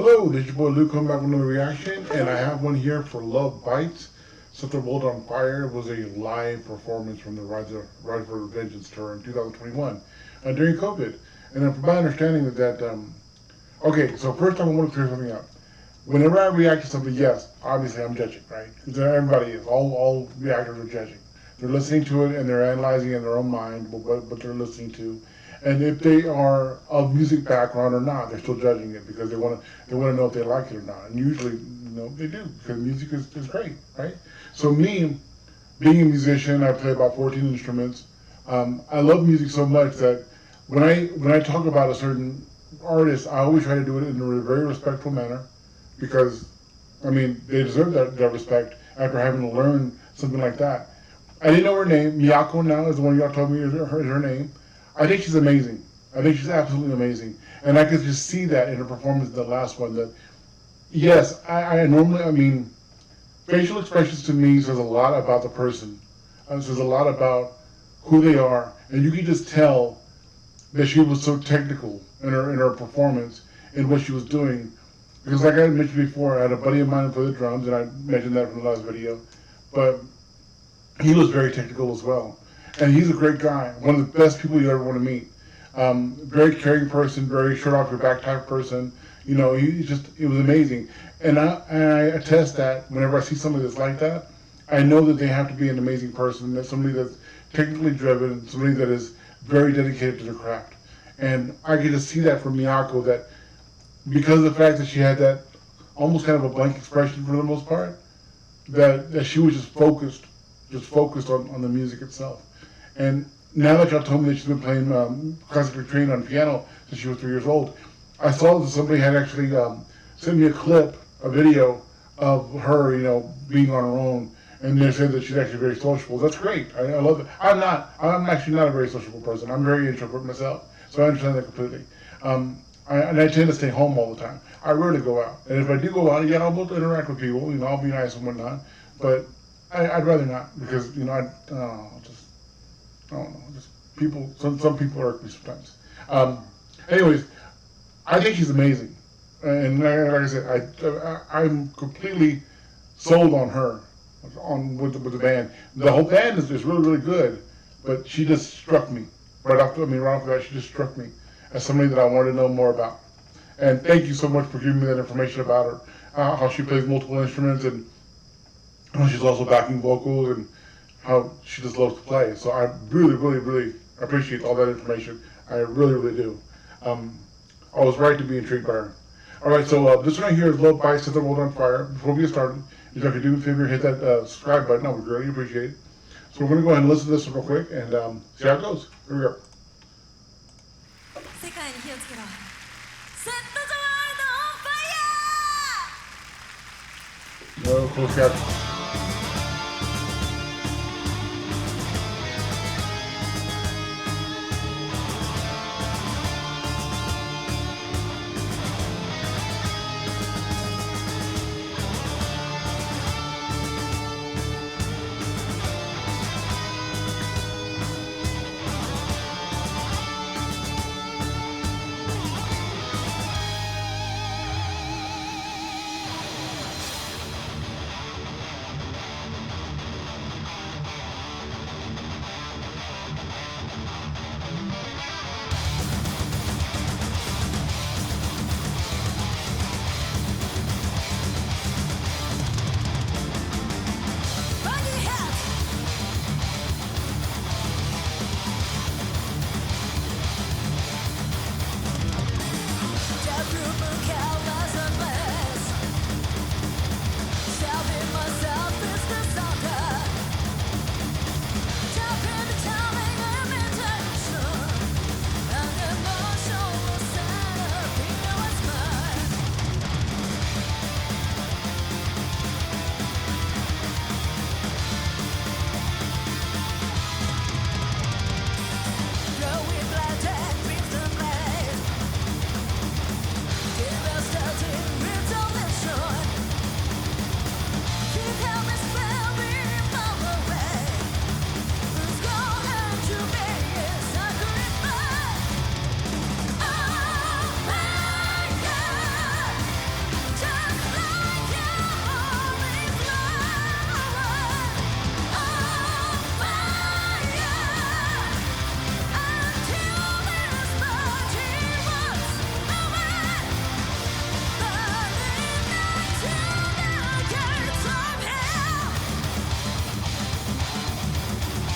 Hello, this is your boy Luke coming back with another reaction, and I have one here for Love Bites. Set the World on Fire was a live performance from the Rise for Vengeance tour in 2021 during COVID. And from my understanding is that, okay, so first I want to clear something up. Whenever I react to something, yes, obviously I'm judging, right? Because everybody is. All reactors are judging. They're listening to it and they're analyzing in their own mind what they're listening to. And if they are of music background or not, they're still judging it because they want to know if they like it or not. And usually, they do because music is great, right? So me, being a musician, I play about 14 instruments. I love music so much that when I talk about a certain artist, I always try to do it in a very respectful manner because, I mean, they deserve that respect after having to learn something like that. I didn't know her name. Miyako now is the one y'all told me is her name. I think she's amazing. I think she's absolutely amazing. And I could just see that in her performance in the last one. That, yes, I normally, I mean, facial expressions to me says a lot about the person. It says a lot about who they are. And you can just tell that she was so technical in her performance and what she was doing. Because like I mentioned before, I had a buddy of mine who played the drums, and I mentioned that from the last video. But he was very technical as well. And he's a great guy, one of the best people you ever want to meet. Very caring person, very shirt off your back type person. It was amazing. And I attest that whenever I see somebody that's like that, I know that they have to be an amazing person, that somebody that's technically driven, somebody that is very dedicated to their craft. And I get to see that from Miyako, that because of the fact that she had that almost kind of a blank expression for the most part, that she was just focused on the music itself. And now that y'all told me that she's been playing classically trained on piano since she was 3 years old, I saw that somebody had actually sent me a video of her, being on her own, and they said that she's actually very sociable. That's great. I love it. I'm actually not a very sociable person. I'm very introvert myself, so I understand that completely. I tend to stay home all the time. I rarely go out. And if I do go out, I'll both interact with people, I'll be nice and whatnot, but I'd rather not because, I don't know, just people, some people irk me sometimes. Anyways, I think she's amazing. And like I said, I'm completely sold on her, with the band. The whole band is really, really good, but she just struck me. Right off the bat, she just struck me as somebody that I wanted to know more about. And thank you so much for giving me that information about her, how she plays multiple instruments, and how she's also backing vocals, and how she just loves to play. So I really, really, really appreciate all that information. I really, really do. I was right to be intrigued by her. Alright, so this one right here is Love Bites, Set the World on Fire. Before we get started, if you could do me a favor, hit that subscribe button. I would greatly appreciate it. So we're going to go ahead and listen to this one real quick and see how it goes. Here we go. No close captions.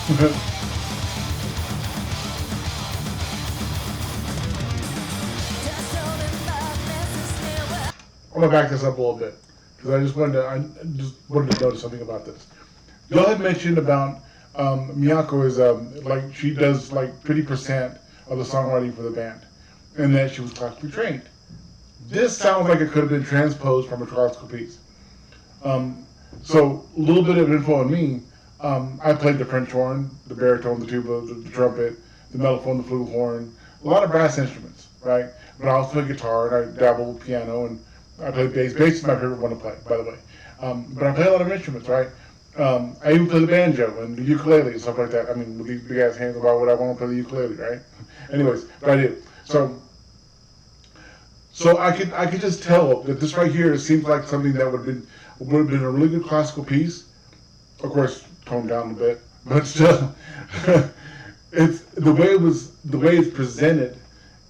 I'm gonna back this up a little bit because I just wanted to notice something about this. Y'all had mentioned about Miyako is like she does like 50% of the songwriting for the band, and that she was classically trained. This sounds like it could have been transposed from a classical piece. Um, so a little bit of info on me. I played the French horn, the baritone, the tuba, the trumpet, the mellophone, the flugelhorn, a lot of brass instruments, right? But I also play guitar and I dabble with piano and I play bass. Bass is my favorite one to play, by the way. But I play a lot of instruments, right? I even play the banjo and the ukulele and stuff like that. I mean, with these big ass hands, why would I want to play the ukulele, right? Anyways, but I do. So I could just tell that this right here seems like something that would have been a really good classical piece. Of course, toned down a bit, but still, it's the way it's presented.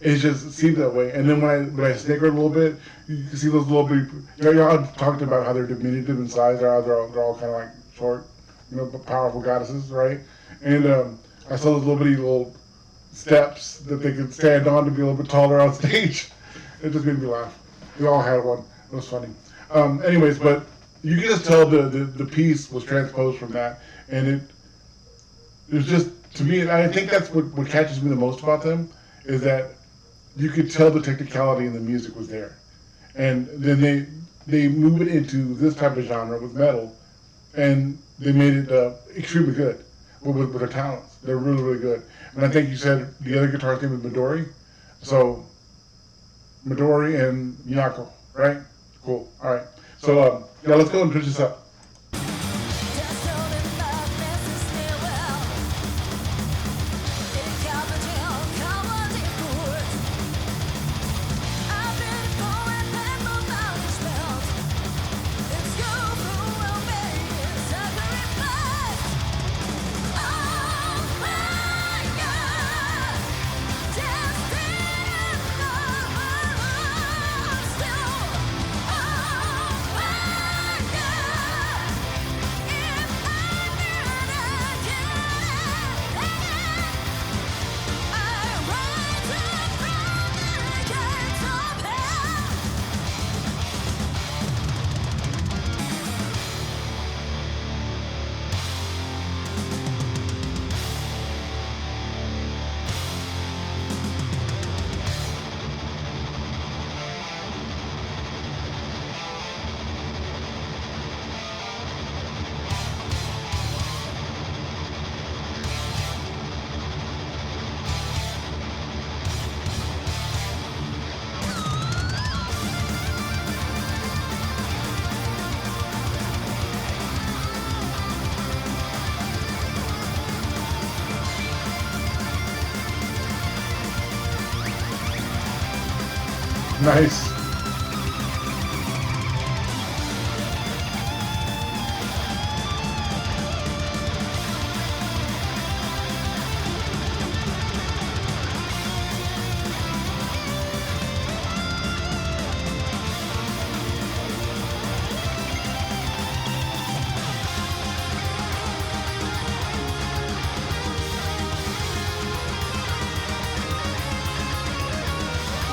It just seems that way. And then when I snickered a little bit, you can see those little bit. Y'all talked about how they're diminutive in size. They're all kind of like short, but powerful goddesses, right? And I saw those little steps that they could stand on to be a little bit taller on stage. It just made me laugh. We all had one. It was funny. Anyways, but you can just tell the piece was transposed from that, and it was just, to me, and I think that's what catches me the most about them, is that you could tell the technicality in the music was there, and then they move it into this type of genre with metal, and they made it extremely good with their talents. They're really, really good. And I think you said the other guitarist name was Midori, so Midori and Miyako, right? Cool. All right. So yeah, let's go and finish this up. Nice.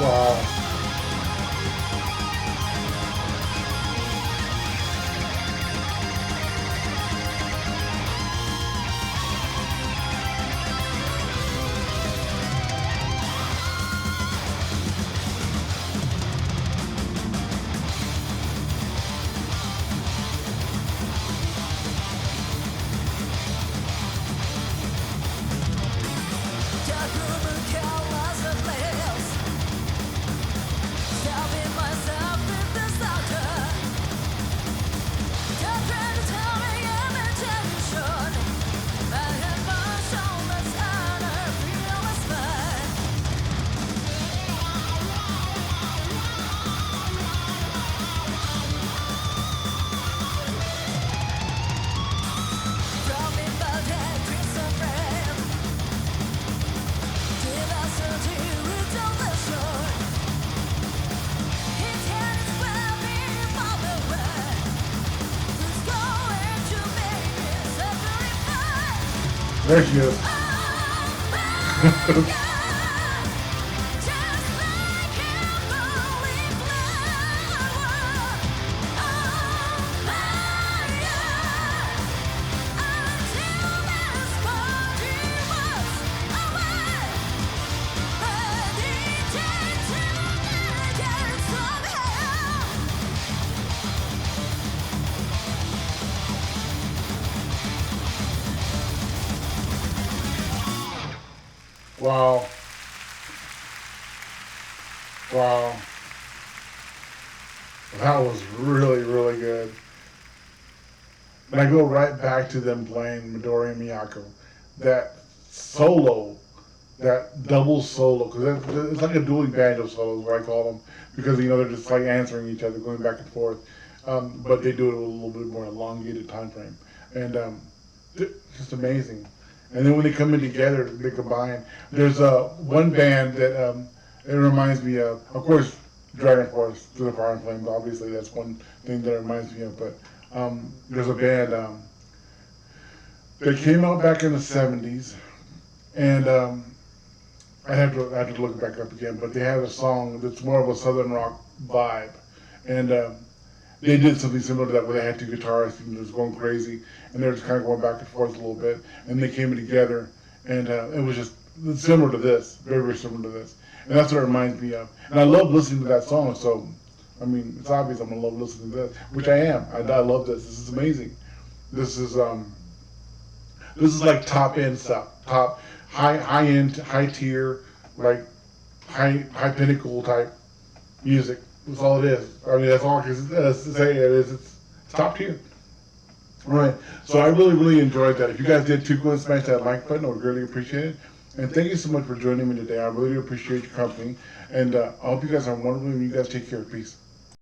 Wow. There she is. Wow. Wow. That was really, really good. And I go right back to them playing Midori and Miyako. That solo, that double solo, because it's like a dueling banjo solo is what I call them, because they're just like answering each other, going back and forth. But they do it with a little bit more elongated time frame, and just amazing. And then when they come in together, they combine. There's one band that it reminds me of course, Dragon Force, Through the Fire and Flames. Obviously, that's one thing that it reminds me of. But there's a band that came out back in the '70s, and I have to look it back up again. But they had a song that's more of a southern rock vibe, and they did something similar to that where they had two guitarists and it was going crazy, and they were just kind of going back and forth a little bit, and they came together, and it was just similar to this, very, very similar to this, and that's what it reminds me of. And I love listening to that song, so I mean, it's obvious I'm gonna love listening to this, which I am. I love this. This is amazing. This is like top end stuff, top high end, high tier, like high pinnacle type music. That's all it is. I mean, that's all I can say. It is. It's top tier. All right. So I really, really enjoyed that. If you guys did too, go and smash that like button. I would really appreciate it. And thank you so much for joining me today. I really appreciate your company. And I hope you guys are wonderful and you guys take care. Peace.